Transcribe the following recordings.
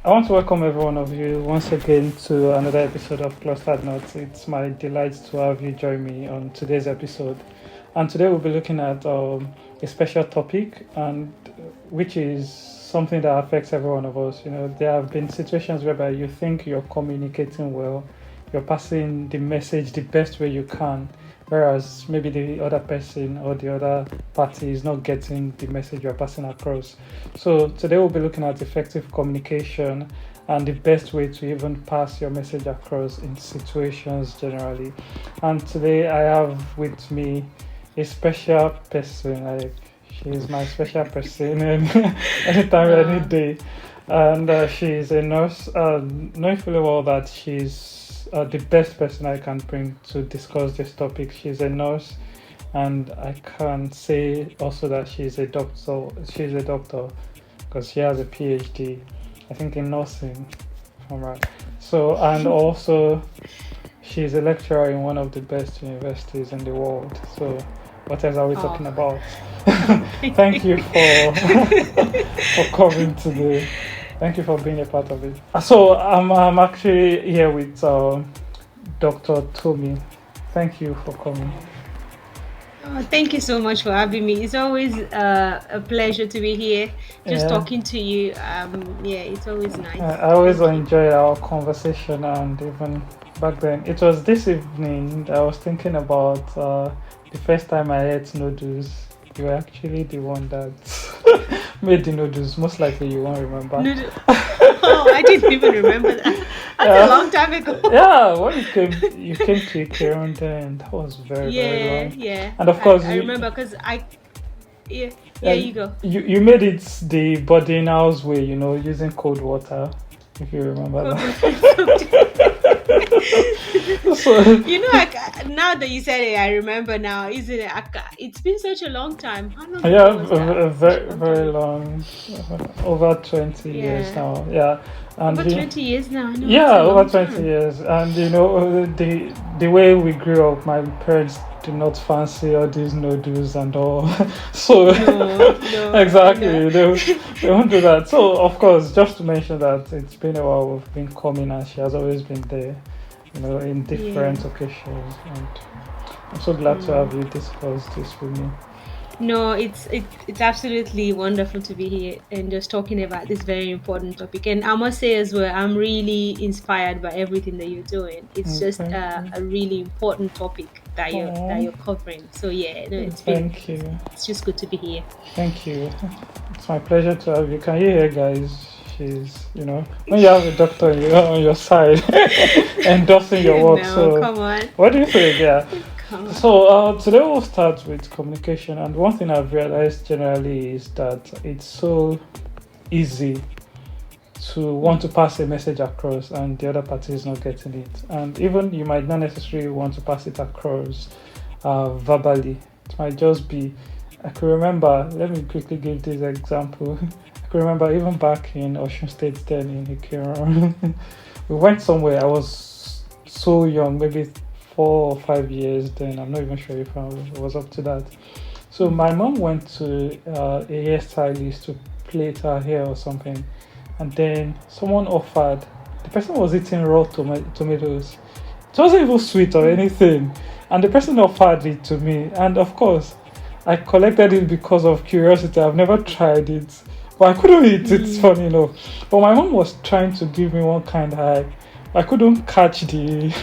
I want to welcome every one of you once again to another episode of Clustered Notes. It's my delight to have you join me on today's episode. And today we'll be looking at a special topic, and which is something that affects every one of us. There have been situations whereby you think you're communicating well, you're passing the message the best way you can, whereas maybe the other person or the other party is not getting the message you're passing across. So today we'll be looking at effective communication and the best way to even pass your message across in situations generally. And today I have with me a special person. Like, she's my special person anytime, any Wow. day. And she's a nurse. Knowing fully well that she's the best person I can bring to discuss this topic. She's a nurse, and I can say also that she's a doctor. She's a doctor because she has a PhD, I think, in nursing. If I'm right. So, and also she's a lecturer in one of the best universities in the world. So, what else are we Oh. talking about? Thank you for for coming today. Thank you for being a part of it. So I'm actually here with Dr. Tomi. Thank you for coming. Oh, thank you so much for having me. It's always a pleasure to be here, just Yeah, talking to you. Yeah, it's always nice. I always Thank you. enjoy our conversation, and even back then, it was this evening that I was thinking about the first time I ate noodles. You were actually the one that made the noodles. Most likely, you won't remember. Noodle. Oh, I didn't even remember that. That's a Yeah, long time ago. yeah. When you came to Ikea, then that was very, very Yeah, long. yeah. And of I, course, I remember because yeah, yeah, uh, you go. you made it the boarding house way, using cold water. If you remember that. So Now that you said it, I remember now. Isn't it? It's been such a long time. How long yeah, ago was that? a Such a very, long time very ago. long, over 20 years Yeah. now. Yeah, and Over 20 years now. I know it's yeah, a over long 20 time. years. And the way we grew up, my parents do not fancy all these noodles and all. So No, no, I know. exactly, they won't do that. So of course, just to mention that it's been a while we've been coming, and she has always been there, in Yeah. different occasions. And I'm so glad to have Mm. you discuss this with me. No, it's absolutely wonderful to be here and just talking about this very important topic. And I must say as well, I'm really inspired by everything that you're doing. It's just Thank a really important topic that you. you're covering. So yeah, no, Thank you. it's just good to be here. Thank you. It's my pleasure to have you. Can you hear, guys? When you have a doctor on your side endorsing your work. No, So, come on, what do you think? Yeah. come on. So, today we'll start with communication. And one thing I've realized generally is that it's so easy to want to pass a message across and the other party is not getting it. And even you might not necessarily want to pass it across verbally. It might just be, I can remember, let me quickly give this example. I can remember even back in Ocean State then in Ikera, we went somewhere. I was so young, maybe 4 or 5 years then. I'm not even sure if I was up to that. So my mom went to a hairstylist to plait her hair or something, and then someone offered. The person was eating raw tomatoes. It wasn't even sweet or Mm. anything, and the person offered it to me. And of course, I collected it because of curiosity. I've never tried it, but I couldn't eat it. Mm. Funny enough, but my mom was trying to give me one kind eye. I couldn't catch the.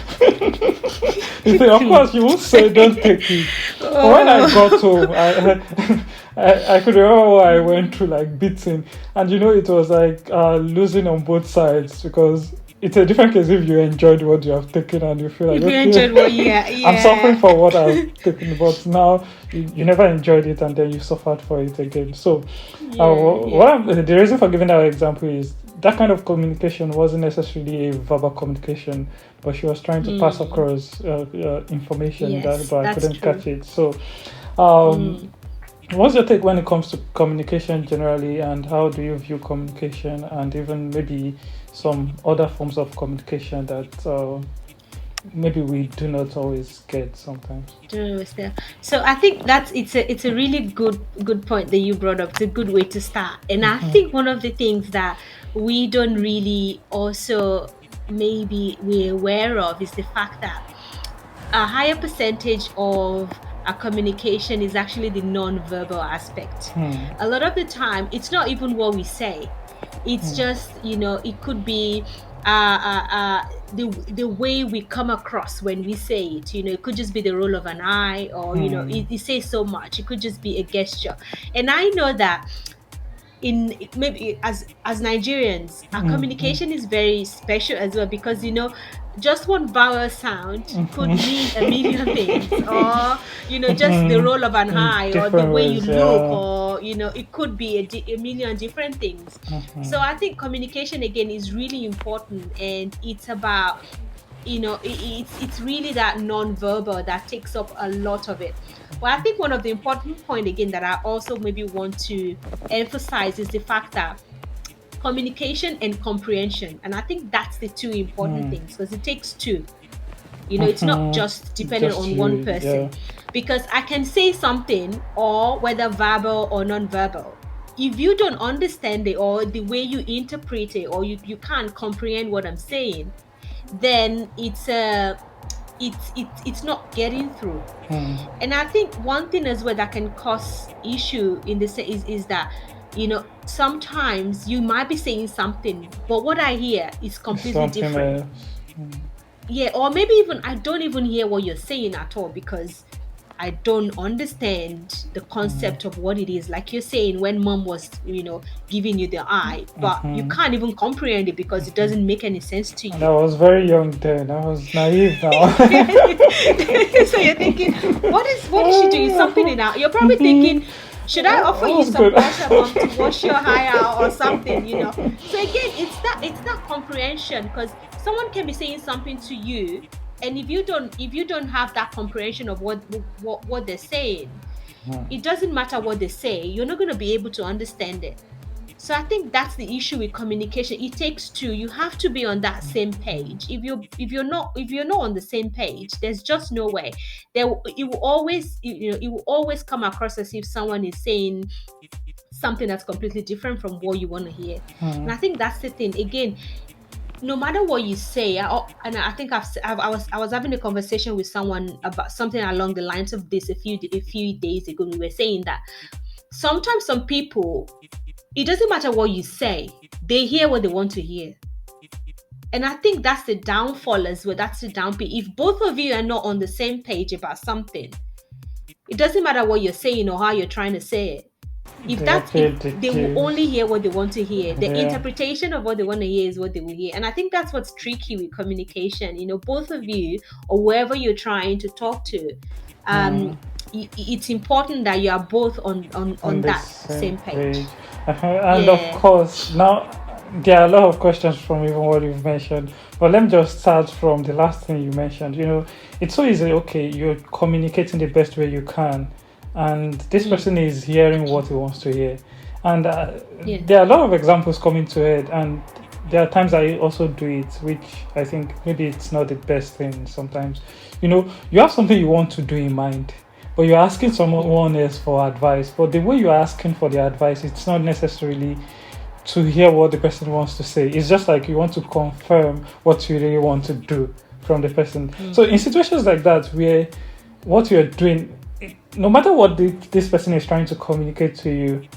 You see, of course, you won't say don't take it. But when I Oh. got home, I could remember what I went through, like beating, and it was like losing on both sides because it's a different case if you enjoyed what you have taken and you feel like If you okay, enjoyed what, yeah, I'm suffering yeah. for what I've taken, but now you never enjoyed it and then you suffered for it again. So, Yeah, yeah. the reason for giving that example is that kind of communication wasn't necessarily a verbal communication, but she was trying to pass Mm. across information Yes, but I that's couldn't true. catch it. So, um, Mm. what's your take when it comes to communication generally, and how do you view communication, and even maybe some other forms of communication that maybe we do not always get sometimes? Don't know what's there. So I think it's a really good point that you brought up. It's a good way to start. And I Mhm. think one of the things that we don't really also maybe we're aware of is the fact that a higher percentage of our communication is actually the non-verbal aspect. Hmm. A lot of the time, it's not even what we say. It's Hmm. just, it could be the way we come across when we say it. It could just be the roll of an eye, or Hmm. it says so much. It could just be a gesture. And I know that in maybe as Nigerians, our Hmm. Hmm. communication is very special as well, because just one vowel sound could mean a million things, or just the Hmm. roll of an In eye, or the different way you ways, look, yeah. or it could be a million different things. So I think communication again is really important, and it's about it's really that non-verbal that takes up a lot of it. But I think one of the important point again that I also maybe want to emphasize is the fact that communication and comprehension, and I think that's the two important Hmm. things, because it takes two. It's not Hmm. just depending Just on one you, person, yeah. because I can say something, or whether verbal or non-verbal, if you don't understand it, or the way you interpret it, or you can't comprehend what I'm saying, then it's not getting through. Hmm. And I think one thing as well that can cause issue in this is that sometimes you might be saying something, but what I hear is completely Something different. else. Hmm. Yeah, or maybe even I don't even hear what you're saying at all, because I don't understand the concept of what it is. Like you're saying, when mom was, giving you the eye, but you Hmm. can't even comprehend it because it doesn't make any sense to And I you. was very young then. I was naive now. So you're thinking, what is she doing? Something in her. You're probably thinking, should I offer you What's some good? water, mom, to wash your hair out or something? So again, it's that comprehension, because someone can be saying something to you, and if you don't have that comprehension of what they're saying, it doesn't matter what they say, you're not going to be able to understand it. So I think that's the issue with communication. It takes two. You have to be on that same page. If you're not on the same page, there's just no way. It will always it will always come across as if someone is saying something that's completely different from what you want to hear. Hmm. And I think that's the thing. Again, no matter what you say, and I think I was having a conversation with someone about something along the lines of this a few days ago. We were saying that sometimes some people, it doesn't matter what you say, they hear what they want to hear. And I think that's the downfall as well. That's the downbeat. If both of you are not on the same page about something, it doesn't matter what you're saying or how you're trying to say it. If They that's appeal if the they will case. only hear what they want to hear, the Yeah. interpretation of what they want to hear is what they will hear. And I think that's what's tricky with communication. Both of you, or whoever you're trying to talk to, Hmm. um, it's important that you are both On on the that same same page. page. And of Yeah. course, now there are a lot of questions from even what you've mentioned. But let me just start from the last thing you mentioned. It's so easy. Okay, you're communicating the best way you can, and this Mm, person is hearing what he wants to hear. And yeah. there are a lot of examples coming to it, and there are times I also do it, which I think maybe it's not the best thing sometimes. You have something you want to do in mind, but you're asking Mm, someone else for advice. But the way you're asking for the advice, it's not necessarily to hear what the person wants to say. It's just like you want to confirm what you really want to do from the person. So mm, in situations like that, where what you're doing, no matter what this person is trying to communicate to you,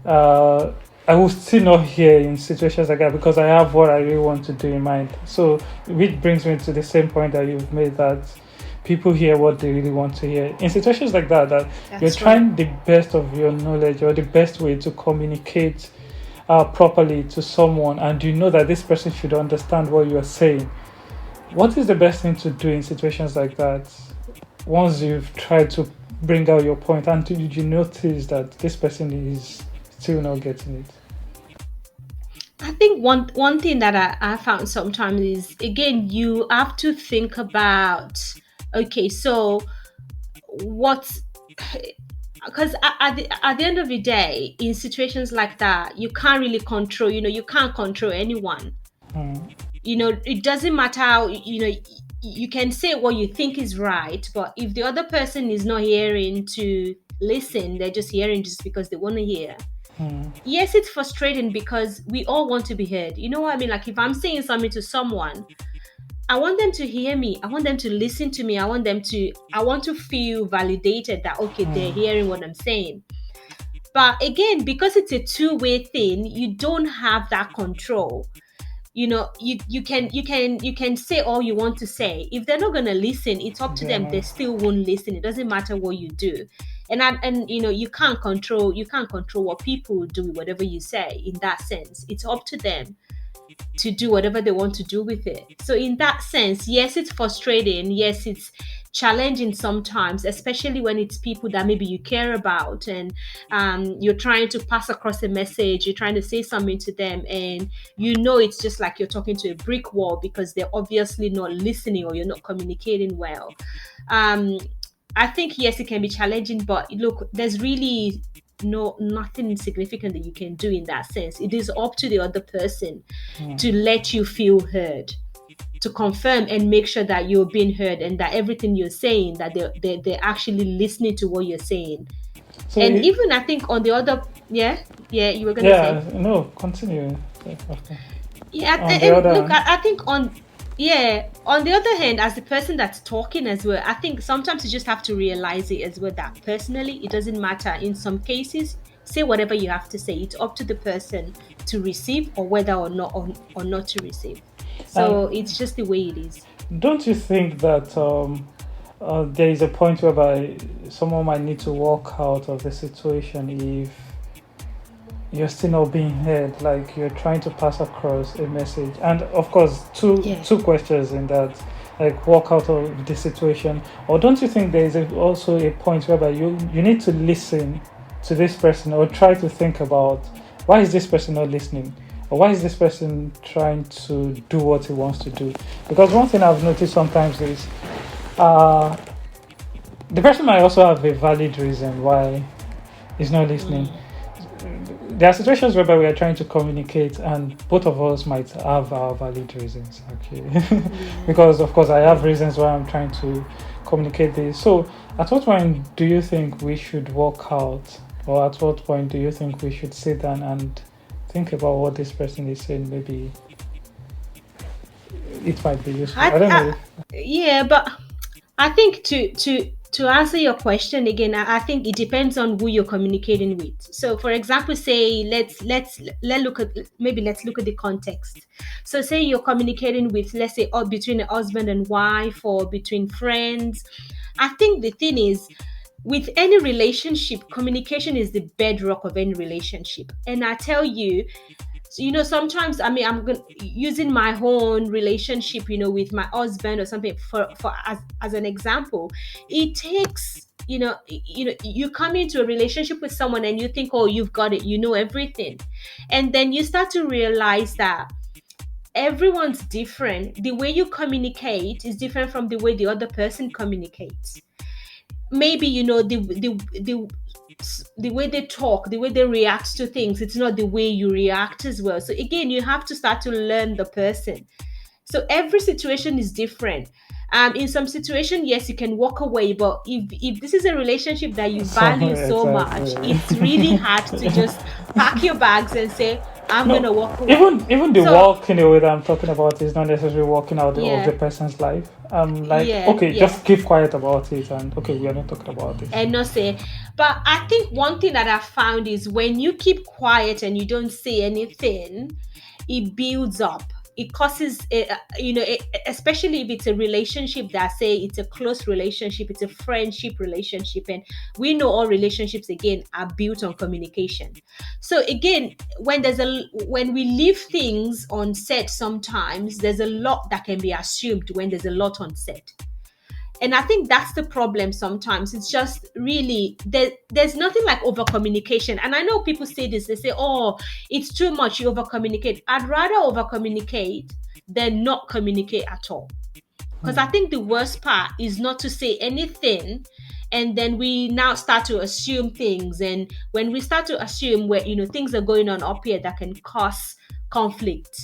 uh, I will still not hear in situations like that because I have what I really want to do in mind. So, which brings me to the same point that you've made, that people hear what they really want to hear. In situations like that, that you're that's right. trying the best of your knowledge or the best way to communicate properly to someone, and you know that this person should understand what you're saying. What is the best thing to do in situations like that? Once you've tried to bring out your point and you notice that this person is still not getting it. I think one thing that I found sometimes is, again, you have to think about, okay, so what, because at the end of the day, in situations like that, you can't really control, you can't control anyone. Hmm. It doesn't matter how, you can say what you think is right, but if the other person is not hearing to listen, they're just hearing just because they want to hear. Hmm. Yes, it's frustrating because we all want to be heard. You know what I mean? Like if I'm saying something to someone, I want them to hear me. I want them to listen to me. I want to feel validated that, okay, they're Hmm. hearing what I'm saying. But again, because it's a two-way thing, you don't have that control. You can say all you want to say. If they're not going to listen, it's up to They're them. They not. still won't listen. It doesn't matter what you do. And you can't control what people do, whatever you say. In that sense, it's up to them to do whatever they want to do with it. So in that sense, yes, it's frustrating. Yes, it's challenging sometimes, especially when it's people that maybe you care about, and you're trying to pass across a message, you're trying to say something to them, and it's just like you're talking to a brick wall because they're obviously not listening or you're not communicating well. um I think yes, it can be challenging, but look, there's really nothing significant that you can do in that sense. It is up to the other person Hmm. to let you feel heard, to confirm and make sure that you're being heard and that everything you're saying, that they're actually listening to what you're saying. So And even I think on the other, yeah, you were gonna yeah, say. no, continue. Okay. Yeah, On the and other look, hand, I think on the other hand, as the person that's talking as well, I think sometimes you just have to realize it as well that personally, it doesn't matter. In some cases, say whatever you have to say. It's up to the person to receive or whether or not to receive. So and it's just the way it is. don't you think that there is a point whereby someone might need to walk out of the situation if you're still not being heard, like you're trying to pass across a message? And of course, two Yeah. two questions in that, like walk out of the situation, or don't you think there is also a point whereby you need to listen to this person or try to think about why is this person not listening, or why is this person trying to do what he wants to do? Because one thing I've noticed sometimes is uh, the person might also have a valid reason why he's not listening. Mm. There are situations whereby we are trying to communicate, and both of us might have our valid reasons, actually. Yeah. Because, of course, I have reasons why I'm trying to communicate this. So, at what point do you think we should walk out, or at what point do you think we should sit down and think about what this person is saying? Maybe it might be useful. I don't know. Yeah, but I think to answer your question again, I think it depends on who you're communicating with. So, for example, say let's look at the context. So, say you're communicating with, let's say, or between a husband and wife or between friends. I think the thing is, with any relationship, communication is the bedrock of any relationship. And I tell you, so, sometimes, I mean, using my own relationship, with my husband or something for as an example. It takes, you come into a relationship with someone and you think, oh, you've got it, you know everything. And then you start to realize that everyone's different. The way you communicate is different from the way the other person communicates. Maybe the way they talk, the way they react to things, it's not the way you react as well. So again, you have to start to learn the person. So every situation is different. In some situation, yes, you can walk away, but if this is a relationship that you So, value so much, exactly. it's really hard to just pack your bags and say, I'm No, gonna walk away. even the So walking away that I'm talking about is not necessarily walking out of the yeah, person's life. Like, yeah, okay, yeah. just keep quiet about it, and okay, we are not talking about this. And not say. But I think one thing that I found is when you keep quiet and you don't say anything, it builds up. It causes, especially if it's a relationship that, say, it's a close relationship, it's a friendship relationship, and we know all relationships again are built on communication. So again, when we leave things unsaid, sometimes there's a lot that can be assumed when there's a lot unsaid. And I think that's the problem sometimes. It's just really there's nothing like over communication. And I know people say this, they say, oh, it's too much, you over communicate. I'd rather over communicate than not communicate at all. Because I Hmm. think the worst part is not to say anything, and then we now start to assume things. And when we start to assume where things are going on up here that can cause conflict.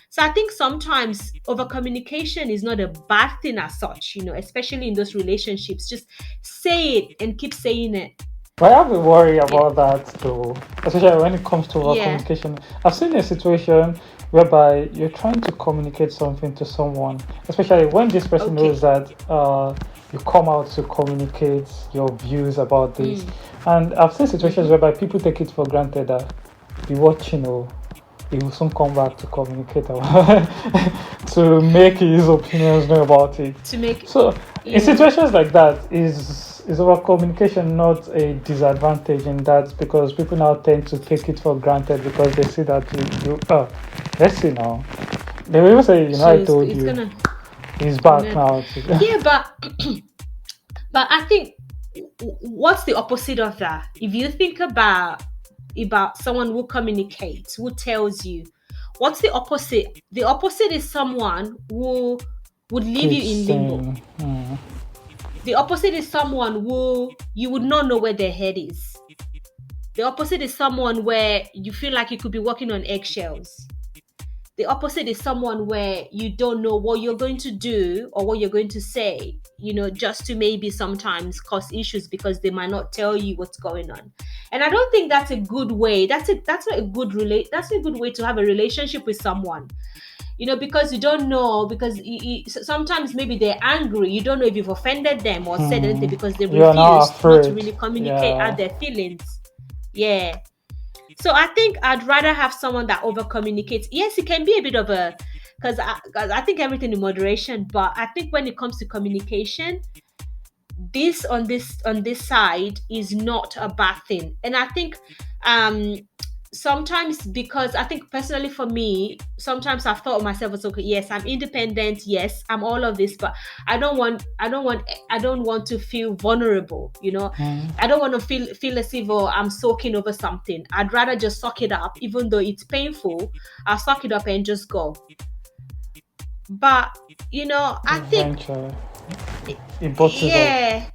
So I think sometimes over communication is not a bad thing as such, especially in those relationships. Just say it and keep saying it. But I have a worry Yeah. about that too, especially when it comes to our Yeah. communication. I've seen a situation whereby you're trying to communicate something to someone, especially when this person knows Okay. that you come out to communicate your views about this. Mm. And I've seen situations Mm-hmm. whereby people take it for granted that you watching or he will soon come back to communicate about to make his opinions know about it. To make, So in yeah. situations like that, is our communication not a disadvantage in that because people now tend to take it for granted because they see that you let's see now. They will even say, I So told it's you gonna, he's back gonna, now. yeah, but I think what's the opposite of that? If you think about someone who communicates, who tells you, what's the opposite? The opposite is someone who would leave you Keeps in limbo. saying, The opposite is someone who you would not know where their head is. The opposite is someone where you feel like you could be walking on eggshells. The opposite is someone where you don't know what you're going to do or what you're going to say, just to maybe sometimes cause issues because they might not tell you what's going on. And I don't think that's a good way. That's not a good that's a good way to have a relationship with someone. Because you don't know, because sometimes maybe they're angry. You don't know if you've offended them or said anything because they you are now refused not to afraid. really communicate out Yeah. their feelings. Yeah. So I think I'd rather have someone that over communicates. Yes, it can be a bit of a, 'cause I think everything in moderation, but I think when it comes to communication, this side is not a bad thing. And I think um sometimes, because I think personally for me, sometimes I've thought of myself as, okay, yes, I'm independent, yes, I'm all of this, but I don't want to feel vulnerable. Mm. I don't want to feel as if, oh, I'm soaking over something. I'd rather just suck it up, even though it's painful. I'll suck it up and just go. But I think, Eventually, it bottles up. yeah,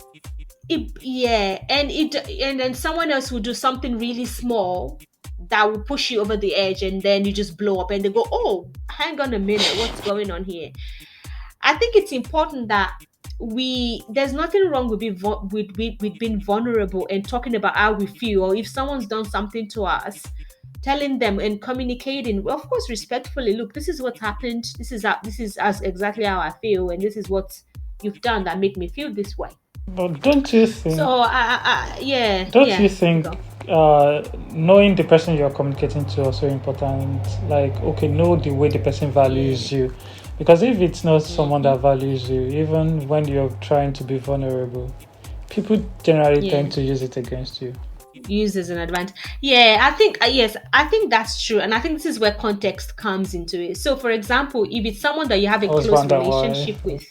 yeah, and then someone else will do something really small that will push you over the edge, and then you just blow up, and they go, "Oh, hang on a minute, what's going on here?" I think it's important that there's nothing wrong with with being vulnerable and talking about how we feel, or if someone's done something to us, telling them and communicating, well, of course, respectfully. Look, this is what happened. This is as exactly how I feel, and this is what you've done that made me feel this way. But don't you think? So, yeah, Don't yeah, you think go. knowing the person you're communicating to is also important? Like, okay, know the way the person values Yeah. you. Because if it's not someone Hmm. that values you, even when you're trying to be vulnerable, people generally Yeah. tend to use it against you. Use as an advantage. Yeah, I think, yes, I think that's true. And I think this is where context comes into it. So, for example, if it's someone that you have a close Husband and wife. relationship with,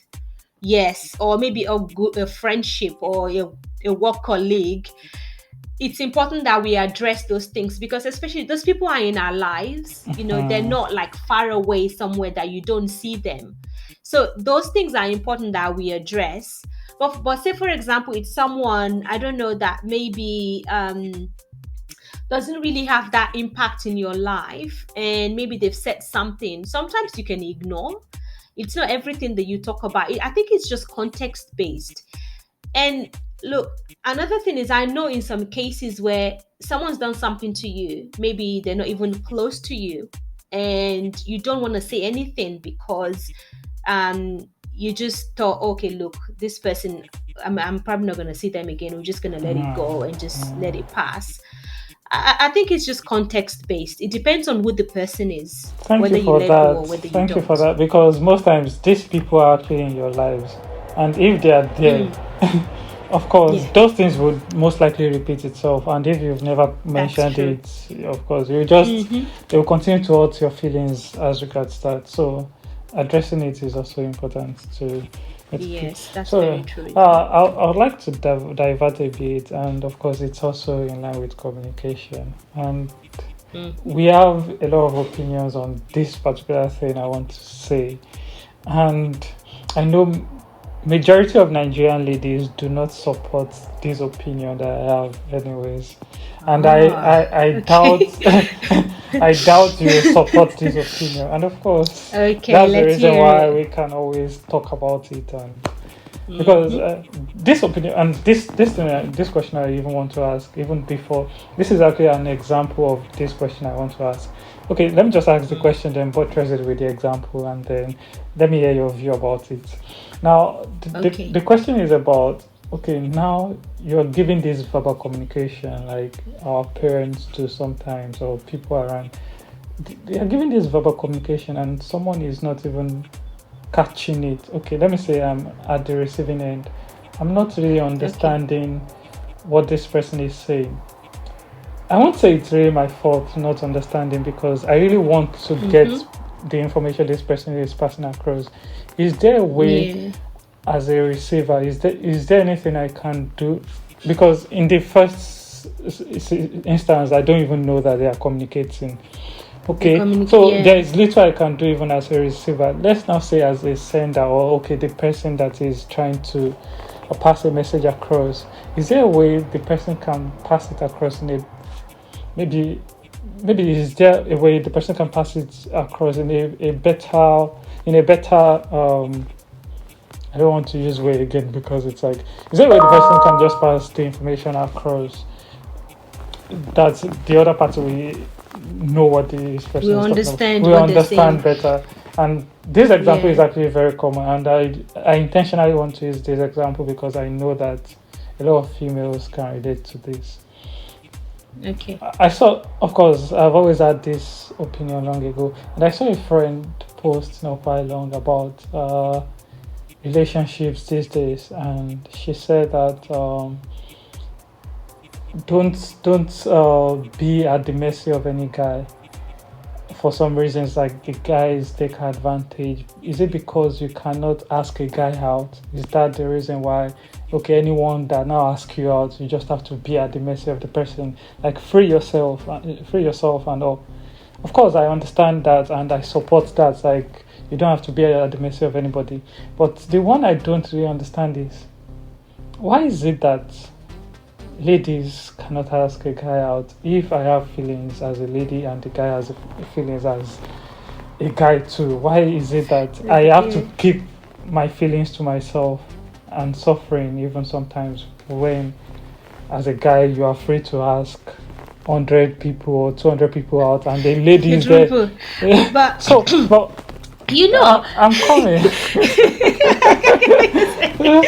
yes, or maybe a friendship or a work colleague, it's important that we address those things, because especially those people are in our lives. They're Mm, not like far away somewhere that you don't see them. So those things are important that we address. But say, for example, it's someone, I don't know, that maybe doesn't really have that impact in your life, and maybe they've said something. Sometimes you can ignore. It's not everything that you talk about. I think it's just context based. And look, another thing is, I know in some cases where someone's done something to you, maybe they're not even close to you, and you don't want to say anything because you just thought, okay, look, this person, I'm probably not going to see them again. We're just going to let it go and just let it pass. I think it's just context based. It depends on who the person is, Thank you whether you for let go or that. whether you Thank you for don't. that. Because most times these people are actually in your lives. And if they are there, Mm, of course, yeah, those things would most likely repeat itself. And if you've never that's mentioned true. it, of course, Hmm. they will continue to hurt your feelings as regards that. So addressing it is also important to mitigate. Yes, that's So very true. I would like to divert a bit, and of course, it's also in line with communication. And Mm-hmm. we have a lot of opinions on this particular thing I want to say. And I know majority of Nigerian ladies do not support this opinion that I have anyways. And Ah, I doubt okay. I doubt you support this opinion. And of course Okay, that's the let's reason hear why it. we can always talk about it and Because Mm-hmm. this opinion and this thing, this question I even want to ask even before this is actually an example of this question I want to ask. Okay, let me just ask the question, then buttress it with the example, and then let me hear your view about it. Now, Okay. the question is about, okay, now you're giving this verbal communication like our parents do sometimes, or people around. They are giving this verbal communication, and someone is not even catching it. Okay, let me say I'm at the receiving end. I'm not really Okay. understanding what this person is saying. I won't say it's really my fault not understanding, because I really want to get Mm-hmm. the information this person is passing across. Is there a way Yeah. as a receiver? Is there anything I can do? Because in the first instance, I don't even know that they are communicating. The Okay, communicate. so there Yeah. is little I can do even as a receiver. Let's now say as a sender, or okay, the person that is trying to pass a message across. Is there a way the person can pass it across in a maybe maybe is there a way the person can pass it across in a better I don't want to use way again, because it's like, is there a way the person can just pass the information across that the other party will know what this We person is talking about, understand will what they're understand saying. better. And this example is Yeah. actually very common, and I intentionally want to use this example because I know that a lot of females can relate to this. Okay. I saw, of course, I've always had this opinion long ago, and I saw a friend post not quite long about relationships these days, and she said that don't be at the mercy of any guy. For some reasons, like the guys take advantage. Is it because you cannot ask a guy out? Is that the reason why? Okay, anyone that now asks you out, you just have to be at the mercy of the person. Like free yourself, and all. Of course, I understand that and I support that. Like, you don't have to be at the mercy of anybody. But the one I don't really understand is, why is it that ladies cannot ask a guy out if I have feelings as a lady and the guy has feelings as a guy too? Why is it that I have to Yeah. keep my feelings to myself and suffering even sometimes, when as a guy you are free to ask 100 people or 200 people out, and the lady is there? True. But So, but you know, I'm coming. all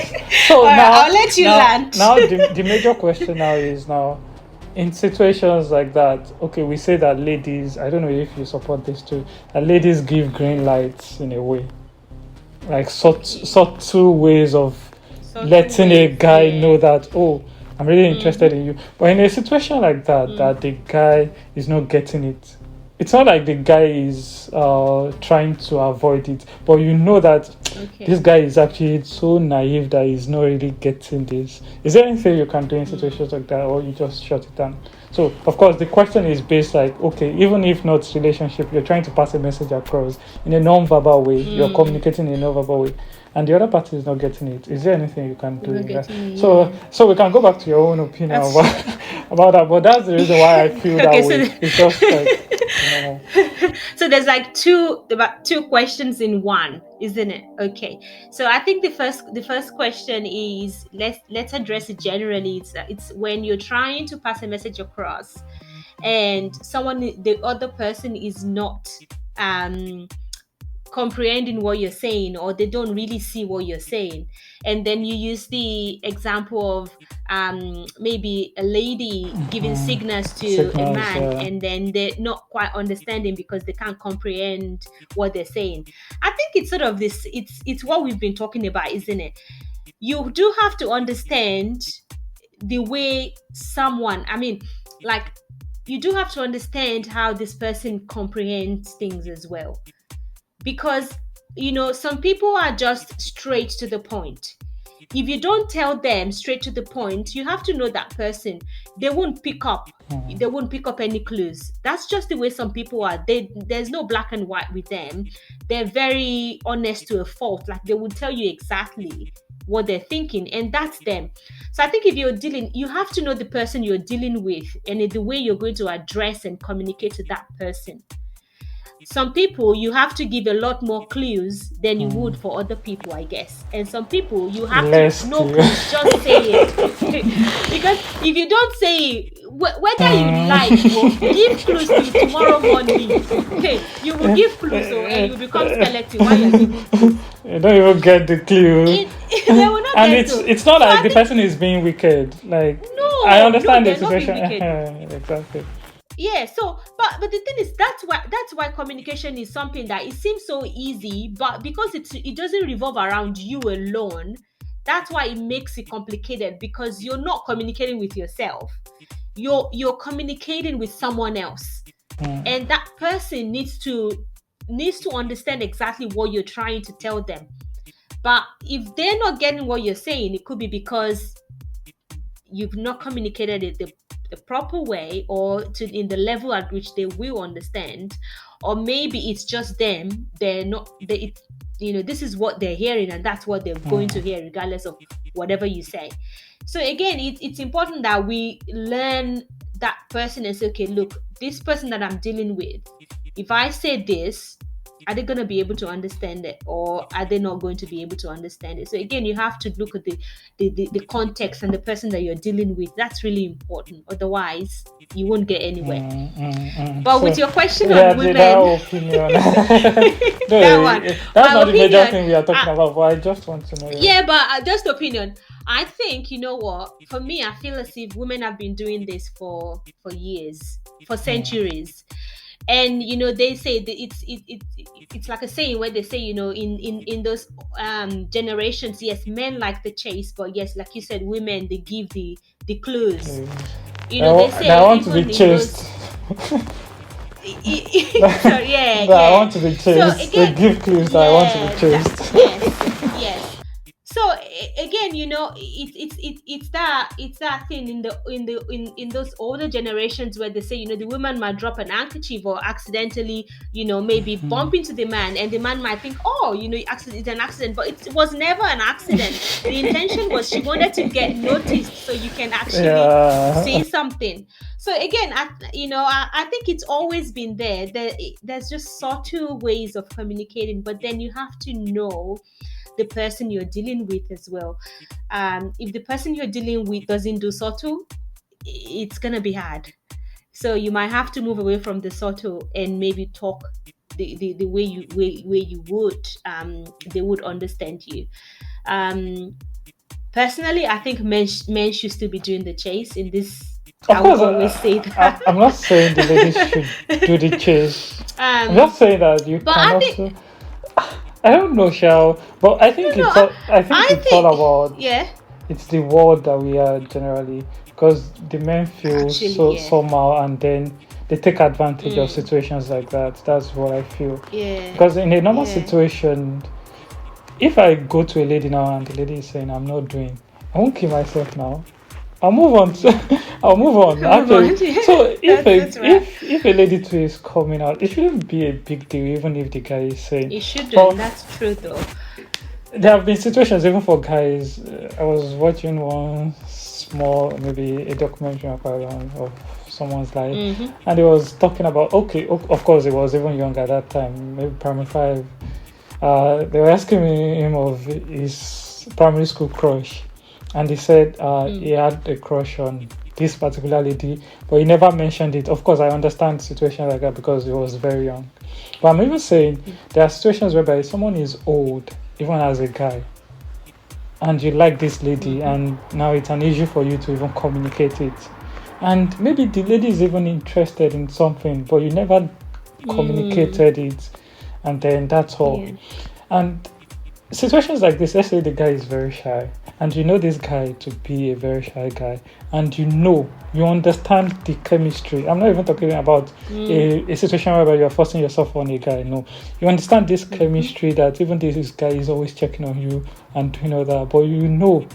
So right, now, I'll let you now, land. now, the major question now is, now in situations like that, okay, we say that ladies, I don't know if you support this too, that ladies give green lights in a way, like subtle ways of Subtle letting a ways, guy know yeah. that, oh, I'm really interested Mm-hmm. in you. But in a situation like that, Mm. that the guy is not getting it, it's not like the guy is trying to avoid it, but you know that this Okay. guy is actually so naive that he's not really getting this. Is there anything you can do in Mm. situations like that, or you just shut it down? So, of course, the question is based like, okay, even if not relationship, you're trying to pass a message across in a non-verbal way. You're Mm. communicating in a non-verbal way, and the other party is not getting it. Is there anything you can do We're in that? getting it, So, yeah. so we can go back to your own opinion That's about about that. But that's the reason why I feel that okay. So way. It's just like, you know, so there's like about two questions in one, isn't it? Okay. So I think the first question is, let's address it generally. It's when you're trying to pass a message across, and the other person is not um comprehending what you're saying, or they don't really see what you're saying, and then you use the example of maybe a lady giving signals to a signals. man, and then they're not quite understanding because they can't comprehend what they're saying. I think it's sort of this, it's what we've been talking about, isn't it? You do have to understand the way someone, I mean, like, you do have to understand how this person comprehends things as well, because some people are just straight to the point. If you don't tell them straight to the point, you have to know that person. They won't pick up Mhm. they won't pick up any clues. That's just the way some people are. There's no black and white with them. They're very honest to a fault. Like, they will tell you exactly what they're thinking, and that's them. So I think if you're dealing, you have to know the person you're dealing with, and the way you're going to address and communicate to that person. some people you have to give a lot more clues than you would for other people, I guess. And some people you have to Less no clear. clues, just say it. Because if you don't say it, whether you like or give clues till tomorrow morning, you will give clues, and you become skeleton while you're giving clues. You don't even get the clue. They will not And get it's to. it's not So like I the think person is being wicked. Like, I no, no, understand the they're not being situation. wicked. Exactly. Yeah, so but the thing is, that's why communication is something that it seems so easy, but because it doesn't revolve around you alone, that's why it makes it complicated, because you're not communicating with yourself, you're communicating with someone else, Mm, and that person needs to understand exactly what you're trying to tell them. But if they're not getting what you're saying, it could be because you've not communicated it the proper way, or to in the level at which they will understand. Or maybe it's just them, they're not they it, this is what they're hearing, and that's what they're going to mm, hear regardless of whatever you say. So again, it's important that we learn that person and say, okay, look, this person that I'm dealing with, if I say this, are they going to be able to understand it, or are they not going to be able to understand it? So again, you have to look at the context and the person that you're dealing with. That's really important, otherwise you won't get anywhere. But with So, your question yeah, on that women, opinion. that one, That's my not the major opinion, thing we are talking about, but I just want to know your. yeah, but just opinion. I think, you know what, for me, I feel as if women have been doing this for years, for centuries. And they say that it's like a saying where they say, in those generations, yes, men like the chase, but yes, like you said, women, they give the clues. They I say want to be even in chased. those so yeah, That I yeah. want to be So chased. They again, give clues that I want to be yeah, chased. yes, yes. So again, it's that thing in those older generations where they say, the woman might drop an handkerchief or accidentally, maybe bump into the man, and the man might think, oh, it's an accident, but it was never an accident. The intention was she wanted to get noticed so you can actually Yeah. say something. So again, I think it's always been there. There's just subtle ways of communicating, but then you have to know the person you're dealing with as well. If the person you're dealing with doesn't do subtle, it's gonna be hard. So you might have to move away from the subtle and maybe talk the way you would, they would understand you. Um, Personally, I think men should still be doing the chase in this. Of I would course, always say that. I'm not saying the ladies should do the chase. I'm um, just saying that you but can I think also. I don't know, Shao, but I think no, it's all. I think I it's all think about. yeah. It's the world that we are generally, because the men feel Actually, so yeah. somehow, and then they take advantage of Mm, situations like that. That's what I feel. yeah, Because in a normal yeah. situation, if I go to a lady now and the lady is saying I'm not doing, I won't kill myself now. I'll move on. I'll move on. Move Actually, on. so if That's right. if a lady too is coming out, it shouldn't be a big deal, even if the guy is saying. It shouldn't. But That's true, though. there have been situations even for guys. I was watching one small, maybe a documentary of someone's life, and he was talking about. Okay, of course, he was even young at that time, maybe primary five. They were asking him of his primary school crush, and he said he had a crush on this particular lady, but he never mentioned it. Of course, I understand situations like that because he was very young. But I'm even saying there are situations whereby someone is old, even as a guy, and you like this lady, and now it's an issue for you to even communicate it. And maybe the lady is even interested in something, but you never communicated it, and then that's all. Yeah. And situations like this, let's say the guy is very shy, and you know this guy to be a very shy guy, and you understand the chemistry. I'm not even talking about a situation where you're forcing yourself on a guy. No, you understand this chemistry, that even this guy is always checking on you and doing all that, but you know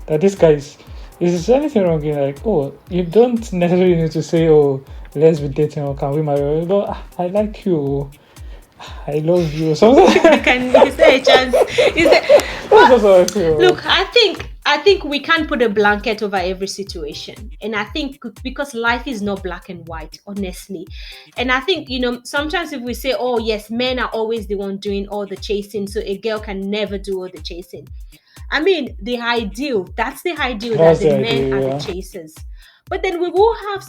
that this guy is there anything wrong in, like, oh, you don't necessarily need to say, oh, let's be dating or can we marry, but I like you, I love you. Something. Is there a chance? Is there? That's just how I feel. Look, I I think we can't put a blanket over every situation. And I think because life is not black and white, honestly. And I think, sometimes if we say, oh, yes, men are always the one doing all the chasing, so a girl can never do all the chasing. I mean, that's the ideal that That's the the men are the idea, chasers. But then we will have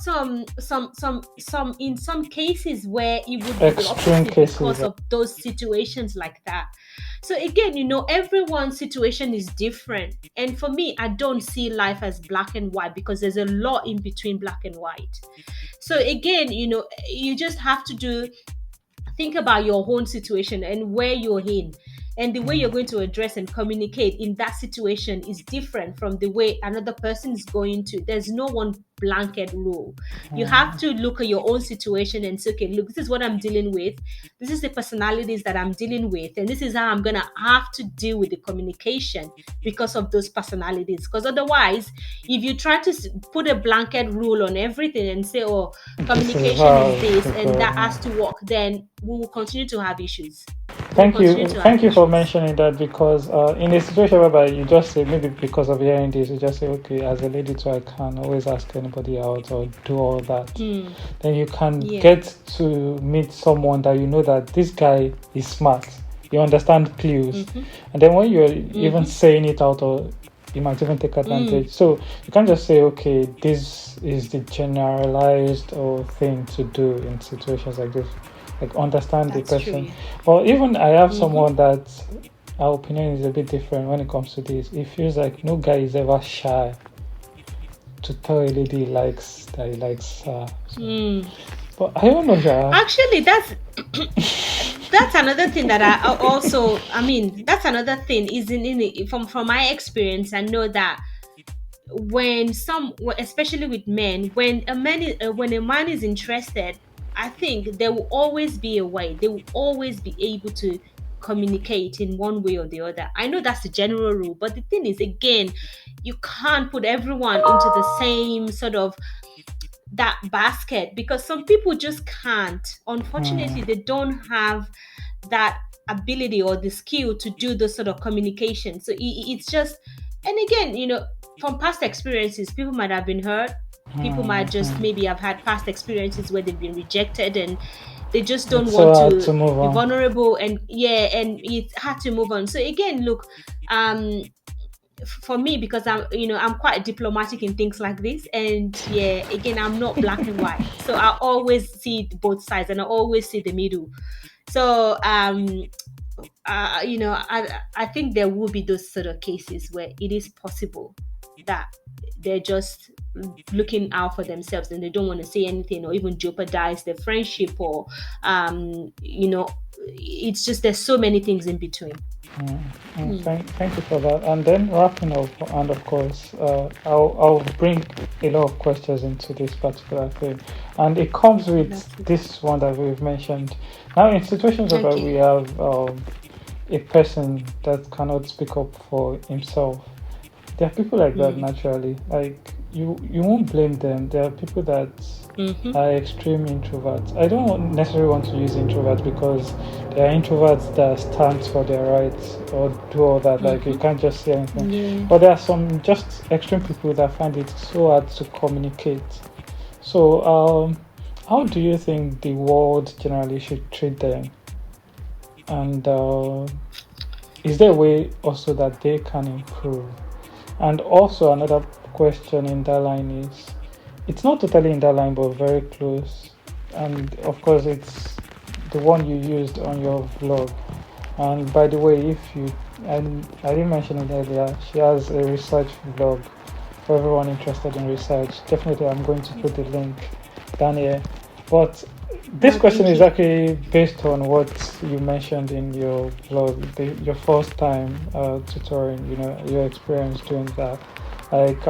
in some cases where it would yeah. be the Extreme opposite cases. because of those situations like that. So again, everyone's situation is different. And for me, I don't see life as black and white because there's a lot in between black and white. So again, you just have to think about your own situation and where you're in, and the way you're going to address and communicate in that situation is different from the way another person is going to. There's no one blanket rule. You have to look at your own situation and say, okay, look, this is what I'm dealing with, this is the personalities that I'm dealing with, and this is how I'm gonna have to deal with the communication because of those personalities. Because otherwise, if you try to put a blanket rule on everything and say, oh, This is communication how is this it and that goes. has to work, then we will continue to have issues. We'll Thank continue you. to have Thank you for issues. mentioning that because in a situation whereby you just say, maybe because of hearing this, you just say, okay, as a lady too, I can always ask anybody out or do all that. Then you can Yeah. get to meet someone that you know that this guy is smart. You understand clues. And then when you're even saying it out, or you might even take advantage. So you can't just say, okay, this is the generalized or thing to do in situations like this. Like understand That's the true. person. Or even I have someone that our opinion is a bit different when it comes to this. It feels like no guy is ever shy to tell a lady he likes her. So, but I don't know, yeah. Actually, that's another thing that I also. I mean, that's another thing. Is in it from my experience, I know that especially with men, when a man is interested, I think there will always be a way. They will always be able to communicate in one way or the other. I know that's the general rule, but the thing is, again, you can't put everyone into the same sort of that basket because some people just can't. Unfortunately, they don't have that ability or the skill to do those sort of communication. So it's just, and again, from past experiences, people might have been hurt. People might just maybe have had past experiences where they've been rejected and they just don't It's so want hard to to move be on. vulnerable, and and it's hard to move on. So again, look, for me, because I'm quite diplomatic in things like this, and yeah, again, I'm not black and white, so I always see both sides and I always see the middle. So I think there will be those sort of cases where it is possible that they're just looking out for themselves and they don't want to say anything or even jeopardize their friendship, or it's just there's so many things in between. Thank you for that. And then wrapping up, and of course, I'll bring a lot of questions into this particular thing, and it comes with this one that we've mentioned. Now, in situations where Okay. we have a person that cannot speak up for himself, there are people like that naturally. Like you won't blame them. There are people that are extreme introverts. I don't necessarily want to use introvert because there are introverts that stand for their rights or do all that. Like you can't just say anything. Yeah. But there are some just extreme people that find it so hard to communicate. So how do you think the world generally should treat them? And is there a way also that they can improve? And also another question in that line is, it's not totally in that line, but very close. And of course, it's the one you used on your vlog. And by the way, and I didn't mention it earlier, she has a research vlog for everyone interested in research. Definitely, I'm going to put the link down here. But this question is actually based on what you mentioned in your vlog, your first time tutoring, your experience doing that. Like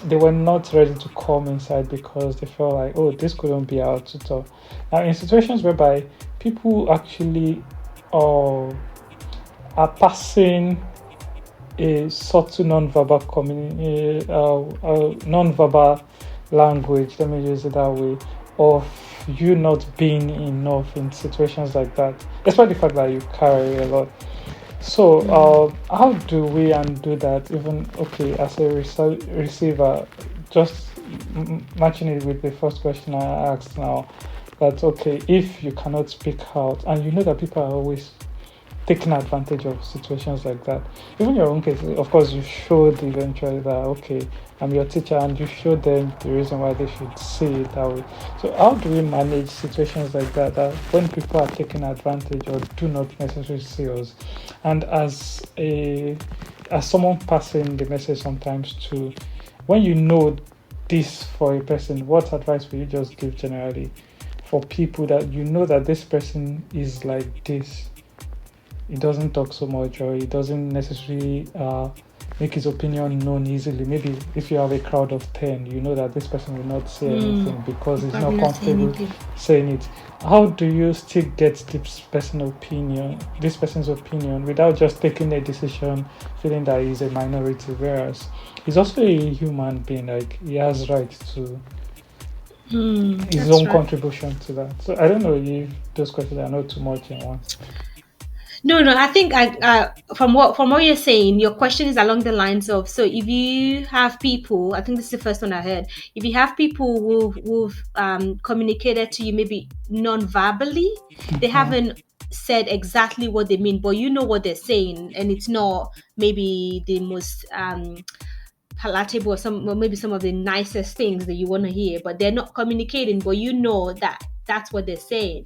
they were not ready to come inside because they felt like, oh, this couldn't be our tutor. Now, in situations whereby people actually are passing a subtle non-verbal language, let me use it that way, of you not being enough in situations like that, despite the fact that you carry a lot. So, Mm. how do we undo that? Even okay, as a receiver, just matching it with the first question I asked now. That okay, if you cannot speak out, and you know that people are always taking advantage of situations like that. Even your own case, of course, you showed eventually that okay, I'm your teacher, and you showed them the reason why they should see it that way. So, how do we manage situations like that? That when people are taking advantage or do not necessarily see us, and as someone passing the message sometimes to, when you know this for a person, what advice will you just give generally for people that you know that this person is like this? He doesn't talk so much, or he doesn't necessarily make his opinion known easily. Maybe if you have a crowd of 10, you know that this person will not say Mm. anything because You he's probably not not say comfortable anything. saying it. How do you still get this person's opinion, without just taking a decision, feeling that he's a minority, whereas he's also a human being, like he has right to Mm, his that's own right. contribution to that. So I don't know if those questions are not too much in one. No, no. I think from what you're saying, your question is along the lines of, so if you have people, I think this is the first one I heard. If you have people who've communicated to you maybe non-verbally, they Mhm. haven't said exactly what they mean, but you know what they're saying, and it's not maybe the most palatable, or maybe some of the nicest things that you want to hear, but they're not communicating, but you know that that's what they're saying.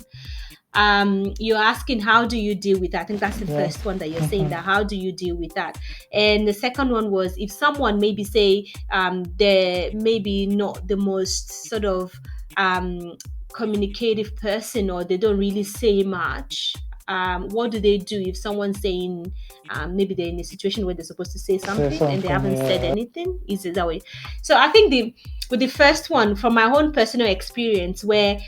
You're asking how do you deal with that. I think that's the Yeah. first one that you're saying, Mhm. that how do you deal with that. And the second one was, if someone maybe say they're maybe not the most sort of communicative person, or they don't really say much, what do they do if someone's saying, maybe they're in a situation where they're supposed to say Say something and they something, haven't said yeah. anything? Is it that way? So I think the with the first one, from my own personal experience, where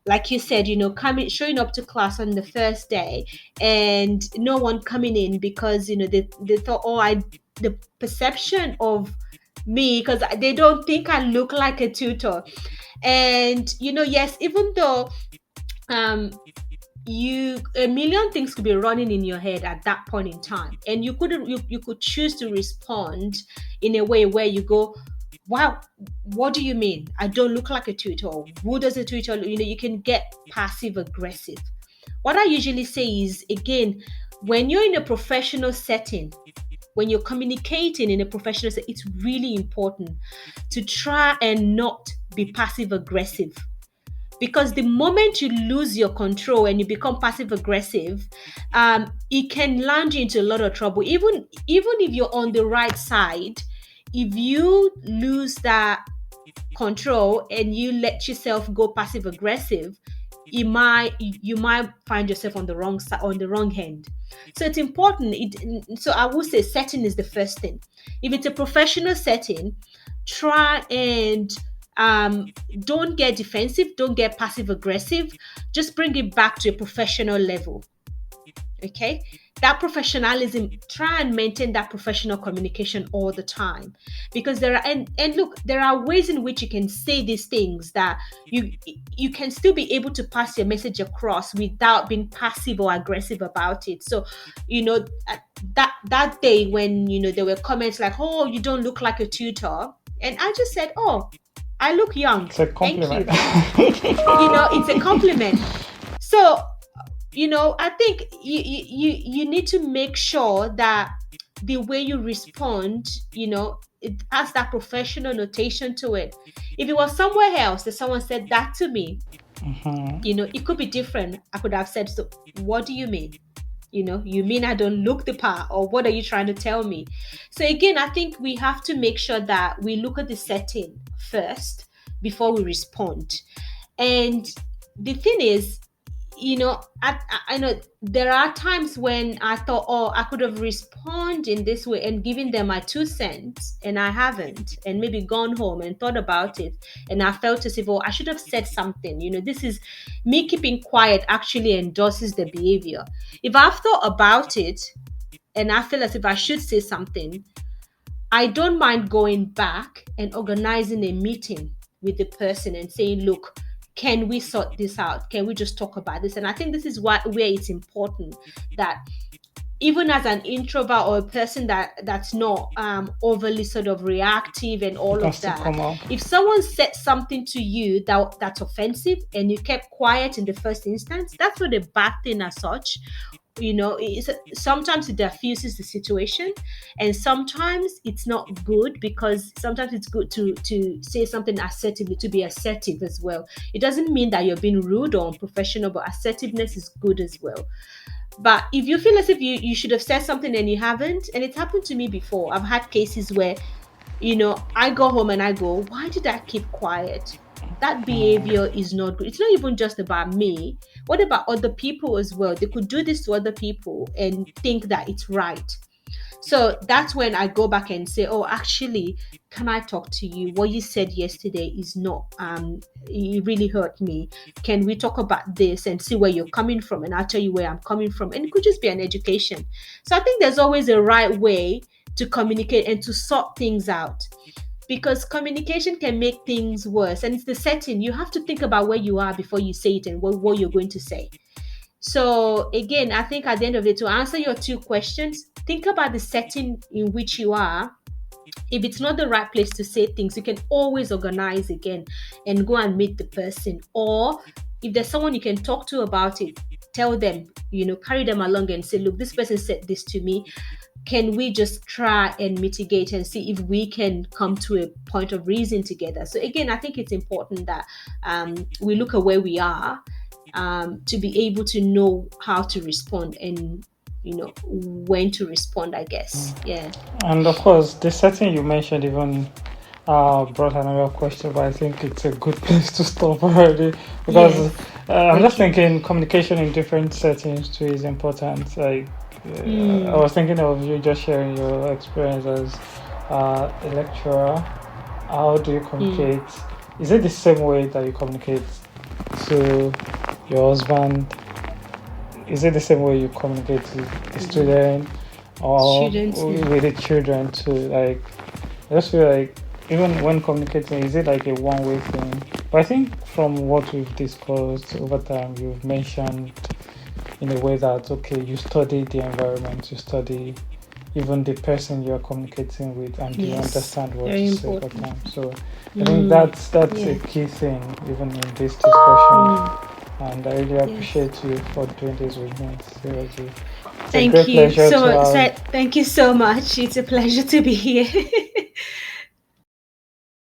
like you said, coming showing up to class on the first day, and no one coming in because they thought, oh, I the perception of me, because they don't think I look like a tutor. And yes, even though um you a million things could be running in your head at that point in time, and you could choose to respond in a way where you go, wow, what do you mean I don't look like a tutor? Who does a tutor look? You can get passive aggressive. What I usually say is, again, when you're in a professional setting, when you're communicating in a professional setting, it's really important to try and not be passive aggressive, because the moment you lose your control and you become passive aggressive, it can land you into a lot of trouble. Even if you're on the right side, if you lose that control and you let yourself go passive aggressive, you might find yourself on the wrong side, on the wrong hand. So it's important. So I would say setting is the first thing. If it's a professional setting, try and don't get defensive, don't get passive aggressive. Just bring it back to a professional level. Okay, that professionalism, try and maintain that professional communication all the time, because there are and look, there are ways in which you can say these things that you can still be able to pass your message across without being passive or aggressive about it. So that day when there were comments like, oh, you don't look like a tutor, and I just said, oh, I look young, It's a thank compliment. you. It's a compliment. So I think you need to make sure that the way you respond, it has that professional notation to it. If it was somewhere else that someone said that to me, Mhm. it could be different. I could have said, so what do you mean? You mean I don't look the part, or what are you trying to tell me? So again, I think we have to make sure that we look at the setting first before we respond. And the thing is, I know there are times when I thought, oh, I could have responded in this way and given them my 2 cents, and I haven't, and maybe gone home and thought about it, and I felt as if, oh, I should have said something. This is me keeping quiet actually endorses the behavior. If I've thought about it and I feel as if I should say something, I don't mind going back and organizing a meeting with the person and saying, look, can we sort this out? Can we just talk about this? And I think this is where it's important that even as an introvert or a person that's not overly sort of reactive and It all can of still that, come out. if someone said something to you that's offensive and you kept quiet in the first instance, that's not a bad thing as such. Sometimes it diffuses the situation, and sometimes it's not good, because sometimes it's good to say something assertively, to be assertive as well. It doesn't mean that you're being rude or unprofessional, but assertiveness is good as well. But if you feel as if you should have said something and you haven't, and it's happened to me before, I've had cases where, I go home and I go, why did I keep quiet? That behavior is not good. It's not even just about me. What about other people as well? They could do this to other people and think that it's right. So that's when I go back and say, oh, actually, can I talk to you? What you said yesterday is not, it really hurt me. Can we talk about this and see where you're coming from? And I'll tell you where I'm coming from. And it could just be an education. So I think there's always a right way to communicate and to sort things out, because communication can make things worse. And it's the setting. You have to think about where you are before you say it and what you're going to say. So again, I think at the end of it, to answer your two questions, think about the setting in which you are. If it's not the right place to say things, you can always organize again and go and meet the person. Or if there's someone you can talk to about it, tell them, carry them along and say, look, this person said this to me. Can we just try and mitigate and see if we can come to a point of reason together? So again, I think it's important that we look at where we are, to be able to know how to respond and when to respond, I guess. Yeah. And of course, the setting you mentioned even brought another question, but I think it's a good place to stop already, because Yes. I'm just Okay. thinking communication in different settings too is important. Like, I Mm, was thinking of you just sharing your experience as a lecturer. How do you mm, communicate? Is it the same way that you communicate to your husband? Is it the same way you communicate to the mm. student or Students. with the children too? Like, I just feel like even when communicating, is it like a one-way thing? But I think from what we've discussed over time, you've mentioned in a way that okay, you study the environment, you study even the person you're communicating with, and you Yes. understand what to Very say over important. time. So I think Mm, that's a yeah. key thing even in this discussion. Mm, And I really yes. appreciate you for doing this with me. Seriously, it's a Thank great you pleasure to so, have. so. Thank you so much. It's a pleasure to be here.